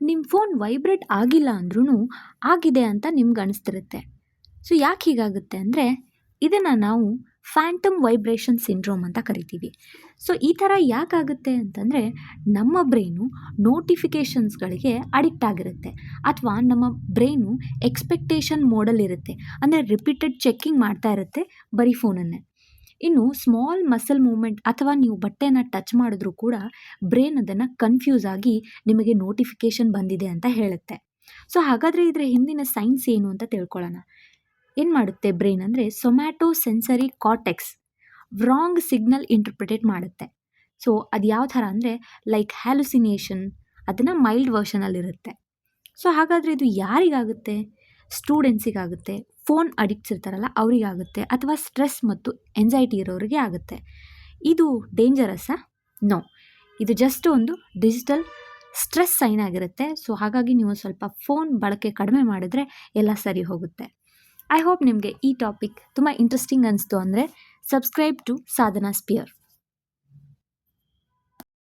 ನಿಮ್ಮ phone vibrate ಆಗಿಲ್ಲ ಅಂದ್ರೂ ಆಗಿದೆ ಅಂತ ನಿಮ್ಗೆ ಅನಿಸ್ತಿರುತ್ತೆ. ಸೊ ಯಾಕೆ ಹೀಗಾಗುತ್ತೆ ಅಂದರೆ ಇದನ್ನು ನಾವು ಫ್ಯಾಂಟಮ್ ವೈಬ್ರೇಷನ್ ಸಿಂಡ್ರೋಮ್ ಅಂತ ಕರಿತೀವಿ. ಸೊ ಈ ಥರ ಯಾಕಾಗುತ್ತೆ ಅಂತಂದರೆ ನಮ್ಮ ಬ್ರೈನು ನೋಟಿಫಿಕೇಷನ್ಸ್ಗಳಿಗೆ ಅಡಿಕ್ಟ್ ಆಗಿರುತ್ತೆ, ಅಥವಾ ನಮ್ಮ ಬ್ರೈನು ಎಕ್ಸ್ಪೆಕ್ಟೇಷನ್ ಮೋಡಲ್ಲಿರುತ್ತೆ. ಅಂದರೆ ರಿಪೀಟೆಡ್ ಚೆಕ್ಕಿಂಗ್ ಮಾಡ್ತಾ ಇರುತ್ತೆ ಬರೀ ಫೋನನ್ನೇ. ಇನ್ನು ಸ್ಮಾಲ್ ಮಸಲ್ ಮೂಮೆಂಟ್ ಅಥವಾ ನೀವು ಬಟ್ಟೆನ ಟಚ್ ಮಾಡಿದ್ರೂ ಕೂಡ ಬ್ರೈನ್ ಅದನ್ನು ಕನ್ಫ್ಯೂಸ್ ಆಗಿ ನಿಮಗೆ ನೋಟಿಫಿಕೇಷನ್ ಬಂದಿದೆ ಅಂತ ಹೇಳುತ್ತೆ. ಸೊ ಹಾಗಾದರೆ ಇದರ ಹಿಂದಿನ ಸೈನ್ಸ್ ಏನು ಅಂತ ತಿಳ್ಕೊಳ್ಳೋಣ. ಏನು ಮಾಡುತ್ತೆ ಬ್ರೈನ್ ಅಂದರೆ ಸೊಮ್ಯಾಟೋ ಸೆನ್ಸರಿ ಕಾರ್ಟೆಕ್ಸ್ ರಾಂಗ್ ಸಿಗ್ನಲ್ ಇಂಟರ್ಪ್ರಿಟೇಟ್ ಮಾಡುತ್ತೆ. ಸೊ ಅದು ಯಾವ ಥರ ಅಂದರೆ ಲೈಕ್ ಹ್ಯಾಲುಸಿನೇಷನ್, ಅದನ್ನು ಮೈಲ್ಡ್ ವರ್ಷನಲ್ಲಿರುತ್ತೆ. ಸೊ ಹಾಗಾದರೆ ಇದು ಯಾರಿಗಾಗುತ್ತೆ? ಸ್ಟೂಡೆಂಟ್ಸಿಗಾಗುತ್ತೆ, ಫೋನ್ ಅಡಿಕ್ಟ್ಸ್ ಇರ್ತಾರಲ್ಲ ಅವರಿಗಾಗುತ್ತೆ, ಅಥವಾ ಸ್ಟ್ರೆಸ್ ಮತ್ತು ಎಂಜೈಟಿ ಇರೋರಿಗೆ ಆಗುತ್ತೆ. ಇದು ಡೇಂಜರಸ್ಸಾ? ನೋ, ಇದು ಜಸ್ಟ್ ಒಂದು ಡಿಜಿಟಲ್ ಸ್ಟ್ರೆಸ್ ಸೈನ್ ಆಗಿರುತ್ತೆ. ಸೊ ಹಾಗಾಗಿ ನೀವು ಸ್ವಲ್ಪ ಫೋನ್ ಬಳಕೆ ಕಡಿಮೆ ಮಾಡಿದ್ರೆ ಎಲ್ಲ ಸರಿ ಹೋಗುತ್ತೆ. ಐ ಹೋಪ್ ನಿಮಗೆ ಈ ಟಾಪಿಕ್ ತುಂಬ ಇಂಟ್ರೆಸ್ಟಿಂಗ್ ಅನಿಸ್ತು ಅಂದರೆ ಸಬ್ಸ್ಕ್ರೈಬ್ ಟು ಸಾಧನಾ ಸ್ಪಿಯರ್.